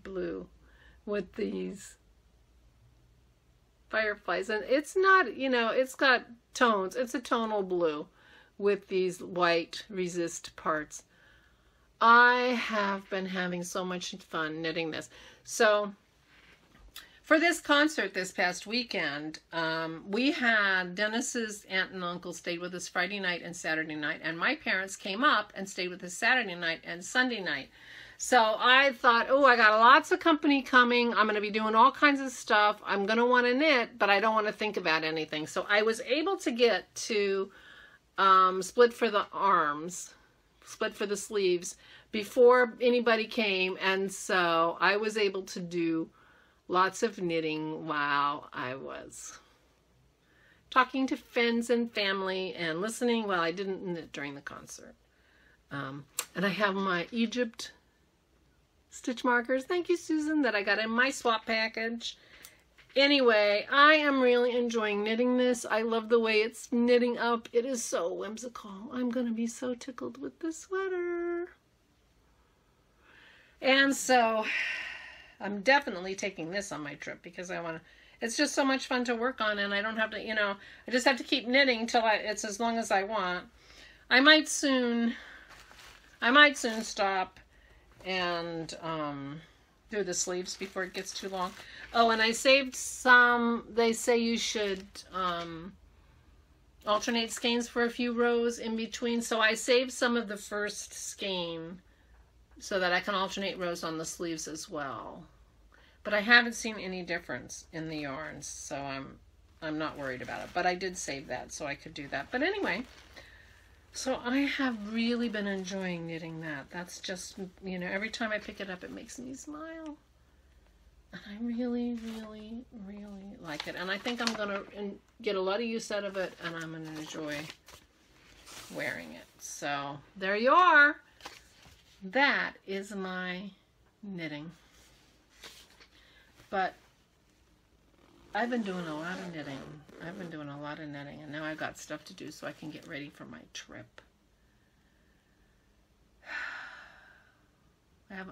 blue with these fireflies, and it's not, you know, it's got tones. It's a tonal blue with these white resist parts. I have been having so much fun knitting this. So for this concert this past weekend, we had Dennis's aunt and uncle stayed with us Friday night and Saturday night, and my parents came up and stayed with us Saturday night and Sunday night. So I thought, oh, I got lots of company coming. I'm going to be doing all kinds of stuff. I'm going to want to knit, but I don't want to think about anything. So I was able to get to split for the arms, split for the sleeves before anybody came. And so I was able to do lots of knitting while I was talking to friends and family and listening. Well, I didn't knit during the concert. And I have my Egypt stitch markers. Thank you, Susan, that I got in my swap package. Anyway, I am really enjoying knitting this. I love the way it's knitting up. It is so whimsical. I'm going to be so tickled with this sweater. And so I'm definitely taking this on my trip because I want to, it's just so much fun to work on, and I don't have to, you know, I just have to keep knitting till it's as long as I want. I might soon stop and do the sleeves before it gets too long. Oh, and I saved some. They say you should alternate skeins for a few rows in between. So I saved some of the first skein so that I can alternate rows on the sleeves as well. But I haven't seen any difference in the yarns, so I'm not worried about it. But I did save that so I could do that. But anyway, so I have really been enjoying knitting that. That's just, you know, every time I pick it up, it makes me smile. And I really, really, really like it. And I think I'm going to get a lot of use out of it, and I'm going to enjoy wearing it. So there you are. That is my knitting. But I've been doing a lot of knitting. And now I've got stuff to do so I can get ready for my trip. I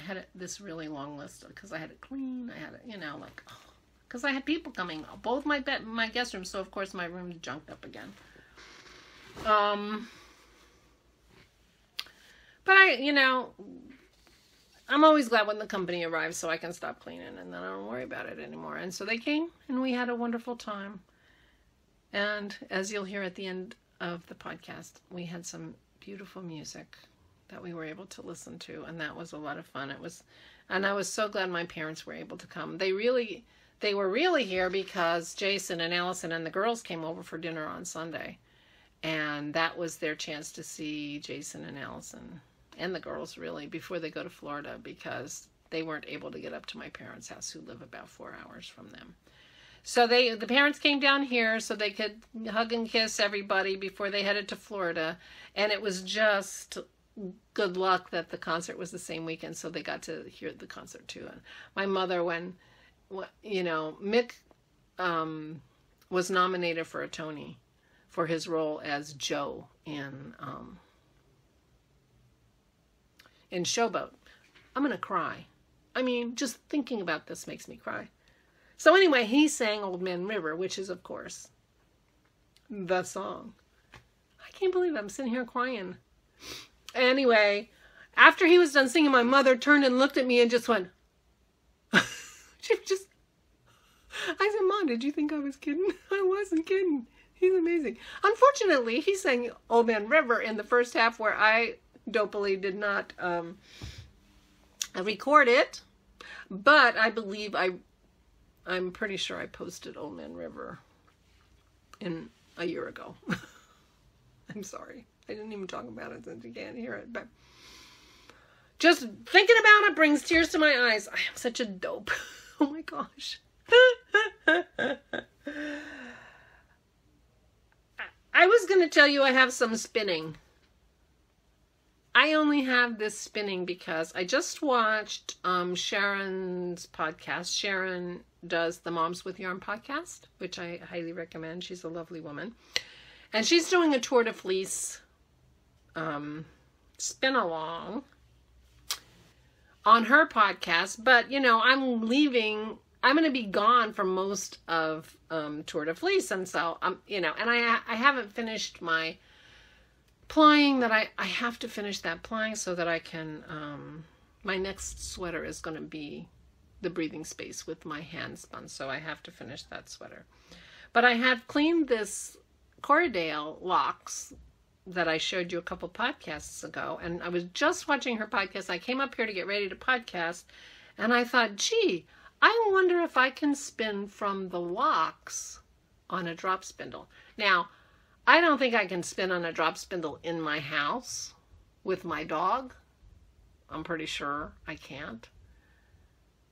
had this really long list because I had it clean. I had it, you know, like, because I had people coming. Both my guest rooms, so of course my room's junked up again. But I'm always glad when the company arrives so I can stop cleaning and then I don't worry about it anymore. And so they came and we had a wonderful time. And as you'll hear at the end of the podcast, we had some beautiful music that we were able to listen to, and that was a lot of fun. And I was so glad my parents were able to come. They were really here because Jason and Allison and the girls came over for dinner on Sunday. And that was their chance to see Jason and Allison and the girls, really, before they go to Florida, because they weren't able to get up to my parents' house, who live about 4 hours from them. So the parents came down here so they could hug and kiss everybody before they headed to Florida. And it was just good luck that the concert was the same weekend, so they got to hear the concert too. And my mother, when Mick was nominated for a Tony for his role as Joe in Showboat. I'm going to cry. I mean, just thinking about this makes me cry. So anyway, he sang Old Man River, which is, of course, the song. I can't believe I'm sitting here crying. Anyway, after he was done singing, my mother turned and looked at me and just went, I said, Mom, did you think I was kidding? I wasn't kidding. He's amazing. Unfortunately, he sang Old Man River in the first half where I dopily did not record it, but I believe I'm pretty sure I posted Old Man River a year ago. I'm sorry. I didn't even talk about it since you can't hear it, but just thinking about it brings tears to my eyes. I am such a dope. Oh my gosh. I was going to tell you I have some spinning. I only have this spinning because I just watched Sharon's podcast. Sharon does the Moms with Yarn podcast, which I highly recommend. She's a lovely woman. And she's doing a Tour de Fleece spin along on her podcast. But, I'm leaving. I'm going to be gone for most of Tour de Fleece. And so, and I haven't finished my plying that I have to finish that plying so that I can, my next sweater is going to be the breathing space with my hand spun. So I have to finish that sweater. But I have cleaned this Corriedale locks that I showed you a couple podcasts ago. And I was just watching her podcast. I came up here to get ready to podcast. And I thought, gee, I wonder if I can spin from the locks on a drop spindle. Now, I don't think I can spin on a drop spindle in my house with my dog. I'm pretty sure I can't.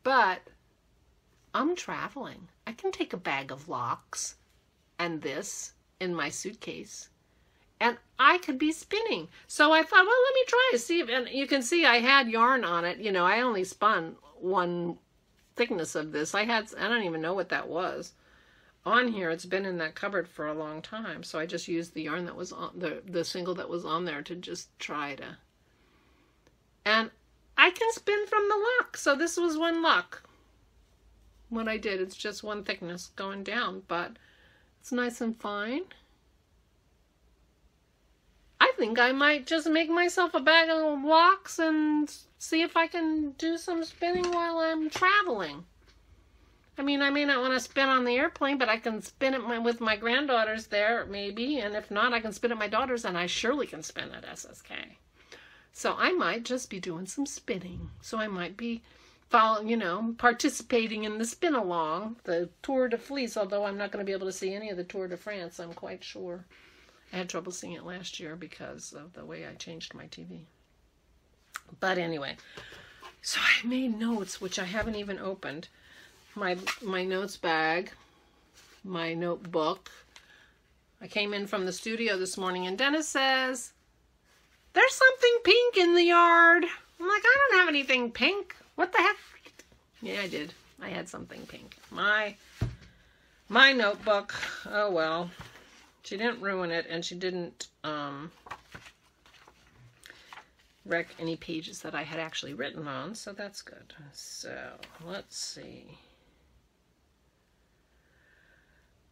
But I'm traveling. I can take a bag of locks and this in my suitcase, and I could be spinning. So I thought, well, let me try to see if, and you can see I had yarn on it. I only spun one thickness of this. I don't even know what that was. On here, it's been in that cupboard for a long time, so I just used the yarn that was on the single that was on there to just try to. And I can spin from the lock, so this was one lock. What I did, it's just one thickness going down, but it's nice and fine. I think I might just make myself a bag of locks and see if I can do some spinning while I'm traveling. I mean, I may not want to spin on the airplane, but I can spin it with my granddaughters there, maybe. And if not, I can spin at my daughter's, and I surely can spin at SSK. So I might just be doing some spinning. So I might be participating in the spin along, the Tour de Fleece, although I'm not going to be able to see any of the Tour de France, I'm quite sure. I had trouble seeing it last year because of the way I changed my TV. But anyway, so I made notes, which I haven't even opened. My notes bag, my notebook. I came in from the studio this morning, and Dennis says, "There's something pink in the yard." I'm like, I don't have anything pink. What the heck? Yeah, I did. I had something pink. My notebook. Oh, well. She didn't ruin it, and she didn't wreck any pages that I had actually written on, so that's good. So, let's see.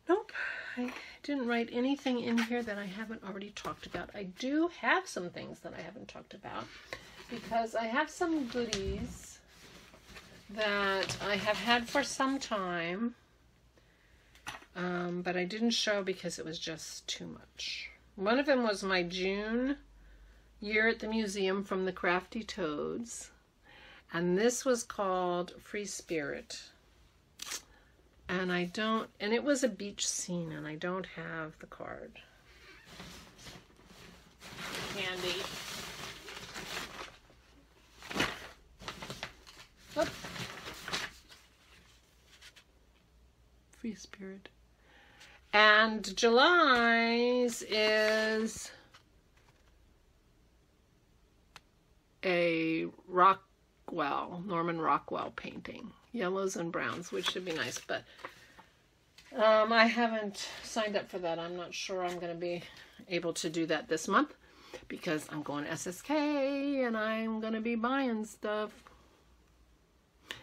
Nope. I didn't write anything in here that I haven't already talked about. I do have some things that I haven't talked about, because I have some goodies that I have had for some time, but I didn't show because it was just too much. One of them was my June year at the museum from the Crafty Toads, and this was called Free Spirit. And it was a beach scene, and I don't have the card handy. Oh. Free Spirit. And July's is a Norman Rockwell painting. Yellows and browns, which should be nice, but I haven't signed up for that. I'm not sure I'm going to be able to do that this month because I'm going to SSK and I'm going to be buying stuff.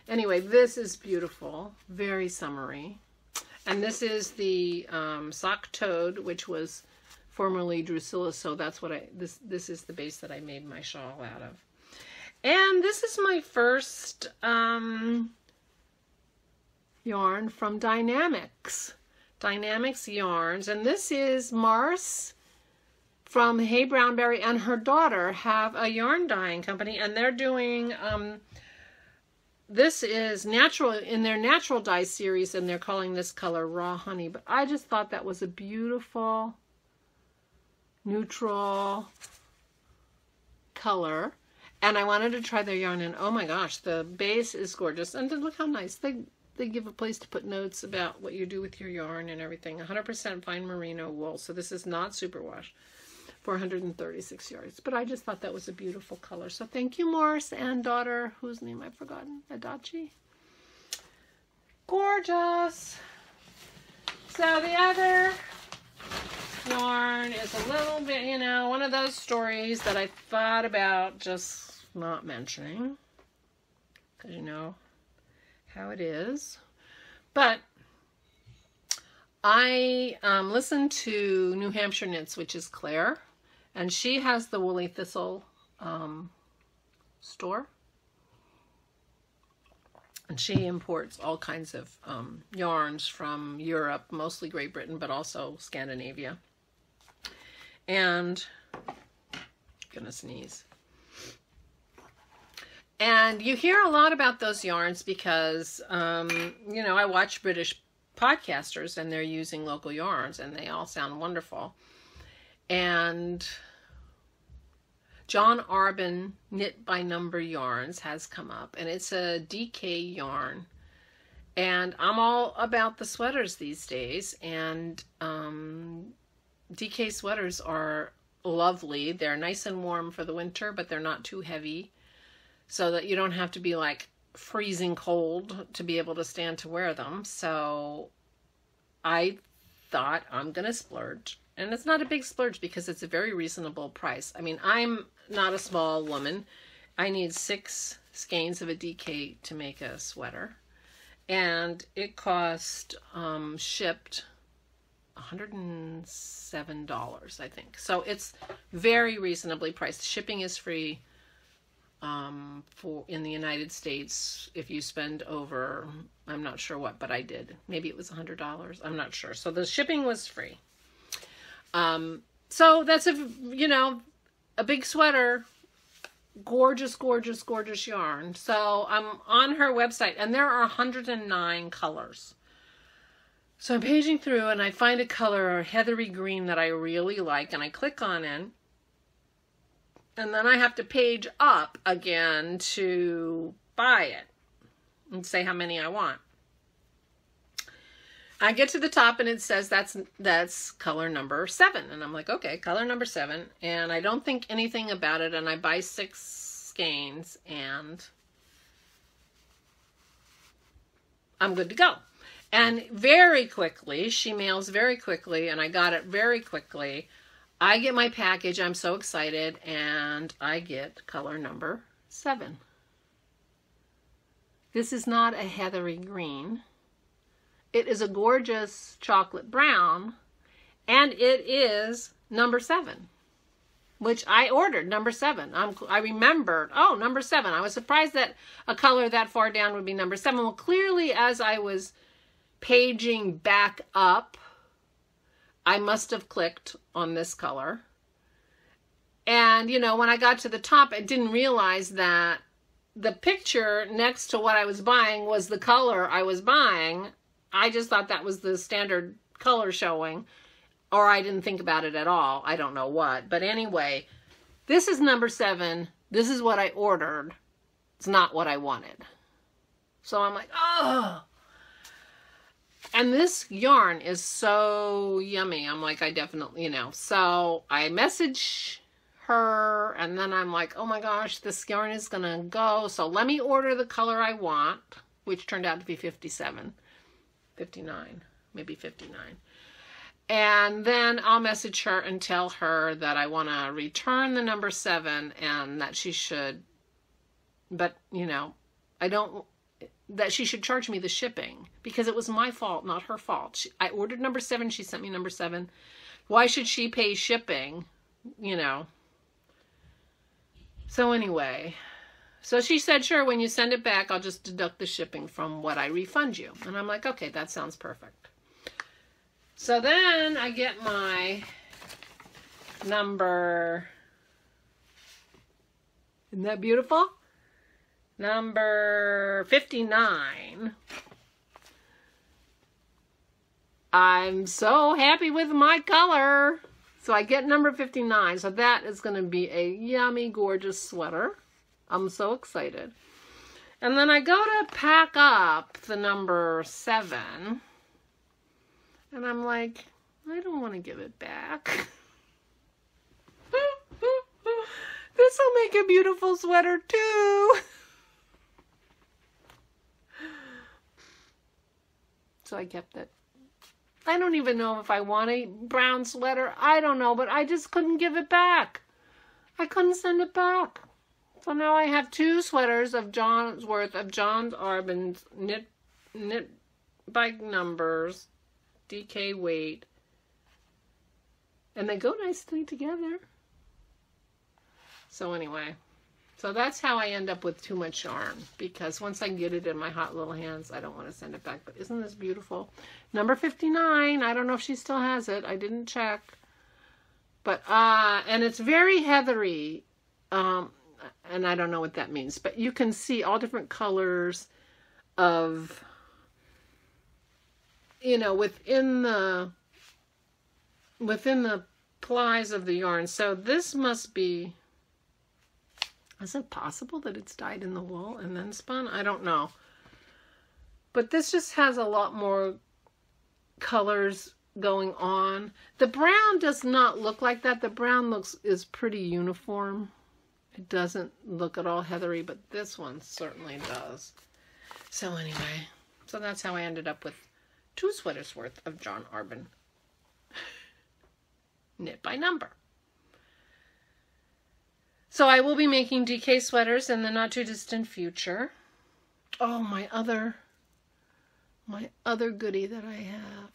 Anyway, this is beautiful, very summery. And this is the sock toad, which was formerly Drusilla, so that's what this is the base that I made my shawl out of. And this is my first yarn from Dynamics Yarns, and this is Mars from Hey Brownberry and her daughter have a yarn dyeing company, and they're doing this is natural in their natural dye series, and they're calling this color Raw Honey. But I just thought that was a beautiful neutral color, and I wanted to try their yarn, and oh my gosh, the base is gorgeous. And look how nice they give a place to put notes about what you do with your yarn and everything. 100% fine merino wool, so this is not superwash. 436 yards, but I just thought that was a beautiful color. So thank you, Morris and daughter, whose name I've forgotten, Adachi. Gorgeous. So the other yarn is a little bit, one of those stories that I thought about just not mentioning, because you know how it is. But I listened to New Hampshire Knits, which is Claire, and she has the Woolly Thistle store, and she imports all kinds of yarns from Europe, mostly Great Britain, but also Scandinavia. And gonna sneeze. And you hear a lot about those yarns because I watch British podcasters and they're using local yarns and they all sound wonderful. And John Arbin Knit by Number Yarns has come up, and it's a DK yarn, and I'm all about the sweaters these days, and DK sweaters are lovely. They're nice and warm for the winter, but they're not too heavy, so that you don't have to be like freezing cold to be able to stand to wear them. So I thought I'm gonna splurge, and it's not a big splurge because it's a very reasonable price. I mean, I'm not a small woman. I need 6 skeins of a DK to make a sweater, and it cost shipped $107, I think. So it's very reasonably priced. Shipping is free. for in the United States if you spend over, I'm not sure what, but I did. Maybe it was $100. I'm not sure. So the shipping was free. So that's a big sweater. Gorgeous, gorgeous, gorgeous yarn. So I'm on her website and there are 109 colors. So I'm paging through and I find a color, a heathery green, that I really like, and I click on it. And then I have to page up again to buy it and say how many I want. I get to the top and it says that's color number 7. And I'm like, okay, color number 7. And I don't think anything about it. And I buy 6 skeins and I'm good to go. And very quickly, she mails very quickly, and I got it very quickly. I get my package, I'm so excited, and I get color number 7. This is not a heathery green. It is a gorgeous chocolate brown, and it is number 7, which I ordered, number 7. I remembered, oh, number 7. I was surprised that a color that far down would be number 7. Well, clearly, as I was paging back up, I must have clicked on this color. And, when I got to the top, I didn't realize that the picture next to what I was buying was the color I was buying. I just thought that was the standard color showing, or I didn't think about it at all. I don't know what. But anyway, this is number 7. This is what I ordered. It's not what I wanted. So I'm like, oh. And this yarn is so yummy. I'm like, I definitely, So I message her, and then I'm like, oh my gosh, this yarn is going to go. So let me order the color I want, which turned out to be 59, maybe 59. And then I'll message her and tell her that I want to return the number 7 and that she should, but, that she should charge me the shipping because it was my fault, not her fault. I ordered number 7. She sent me number 7. Why should she pay shipping? So anyway, so she said, sure, when you send it back, I'll just deduct the shipping from what I refund you. And I'm like, okay, that sounds perfect. So then I get my number, isn't that beautiful? Number 59. I'm so happy with my color. So I get number 59. So that is going to be a yummy, gorgeous sweater. I'm so excited. And then I go to pack up the number 7. And I'm like, I don't want to give it back. This will make a beautiful sweater too. So I kept it. I don't even know if I want a brown sweater. I don't know, but I just couldn't give it back. I couldn't send it back. So now I have 2 sweaters of John's worth of John's Arbon's knit by numbers, DK weight. And they go nicely together. So anyway. So that's how I end up with too much yarn, because once I get it in my hot little hands, I don't want to send it back. But isn't this beautiful? Number 59. I don't know if she still has it. I didn't check. But, and it's very heathery. And I don't know what that means. But you can see all different colors of, within the plies of the yarn. So this must be... Is it possible that it's dyed in the wool and then spun? I don't know. But this just has a lot more colors going on. The brown does not look like that. The brown is pretty uniform. It doesn't look at all heathery, but this one certainly does. So anyway, so that's how I ended up with 2 sweaters worth of John Arbon knit by number. So I will be making DK sweaters in the not too distant future. Oh, my other goodie that I have.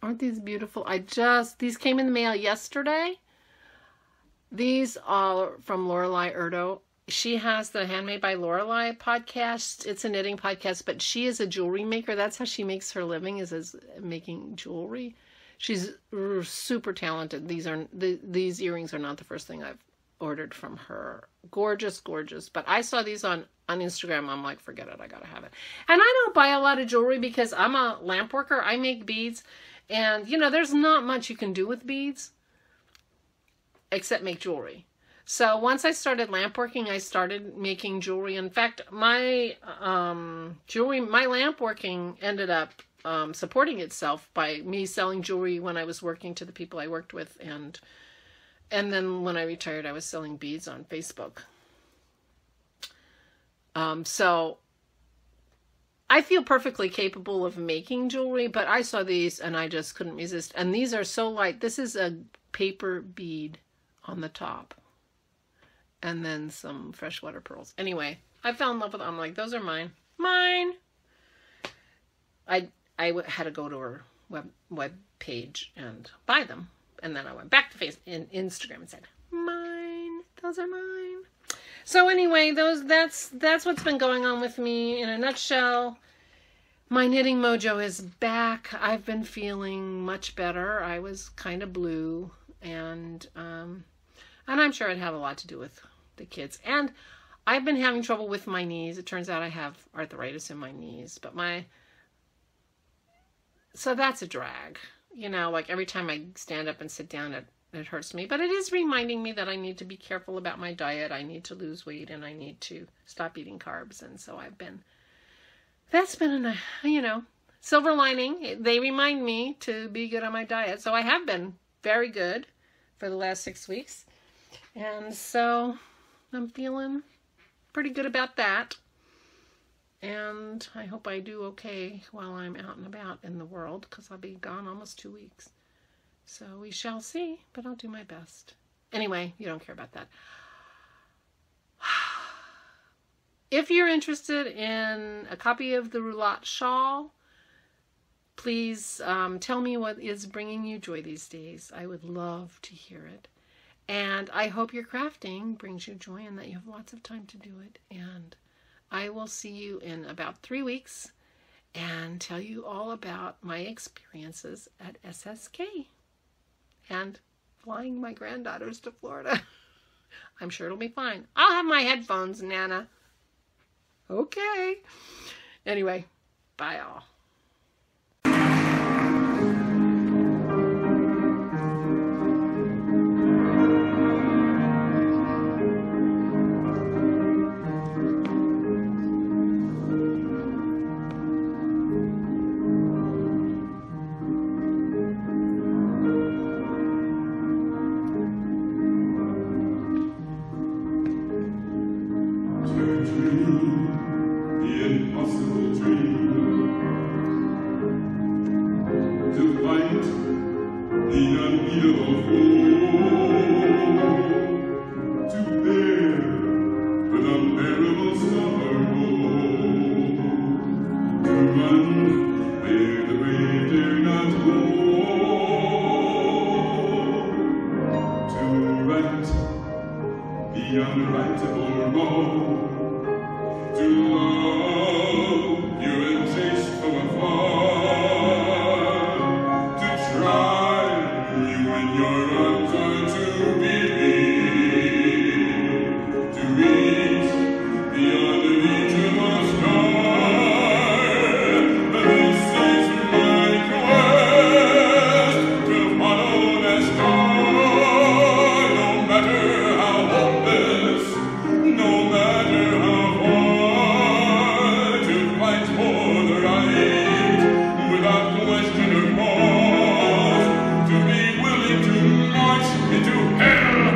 Aren't these beautiful? These came in the mail yesterday. These are from Lorelei Erdo. she has the Handmade by Lorelei podcast. It's a knitting podcast, but she is a jewelry maker. That's how she makes her living, is as making jewelry. She's super talented. These earrings are not the first thing I've ordered from her. Gorgeous, gorgeous. But I saw these on Instagram. I'm like, forget it. I got to have it. And I don't buy a lot of jewelry because I'm a lamp worker. I make beads. And, you know, there's not much you can do with beads except make jewelry. So once I started lamp working, I started making jewelry. In fact, my my lamp working ended up supporting itself by me selling jewelry when I was working to the people I worked with, and then when I retired, I was selling beads on Facebook. So I feel perfectly capable of making jewelry, but I saw these and I just couldn't resist. And these are so light. This is a paper bead on the top, and then some freshwater pearls. Anyway, I fell in love with them. I'm like, those are mine. Mine! I had to go to her web page and buy them. And then I went back to Instagram and said, mine. Those are mine. So anyway, that's what's been going on with me in a nutshell. My knitting mojo is back. I've been feeling much better. I was kind of blue, and I'm sure it had a lot to do with the kids. And I've been having trouble with my knees. It turns out I have arthritis in my knees, but so that's a drag. You know, like every time I stand up and sit down, it hurts me. But it is reminding me that I need to be careful about my diet. I need to lose weight, and I need to stop eating carbs. And so that's been a, silver lining. They remind me to be good on my diet. So I have been very good for the last 6 weeks. And so I'm feeling pretty good about that. And I hope I do okay while I'm out and about in the world, because I'll be gone almost 2 weeks. So we shall see, but I'll do my best. Anyway, you don't care about that. If you're interested in a copy of the Roulotte Shawl, please tell me what is bringing you joy these days. I would love to hear it. And I hope your crafting brings you joy and that you have lots of time to do it. And I will see you in about 3 weeks and tell you all about my experiences at SSK and flying my granddaughters to Florida. I'm sure it'll be fine. I'll have my headphones, Nana. Okay. Anyway, bye all. Into hell!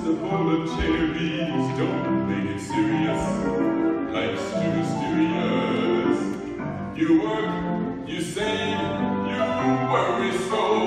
a bowl of cherries, don't make it serious. Life's too mysterious. You work, you save, you worry so.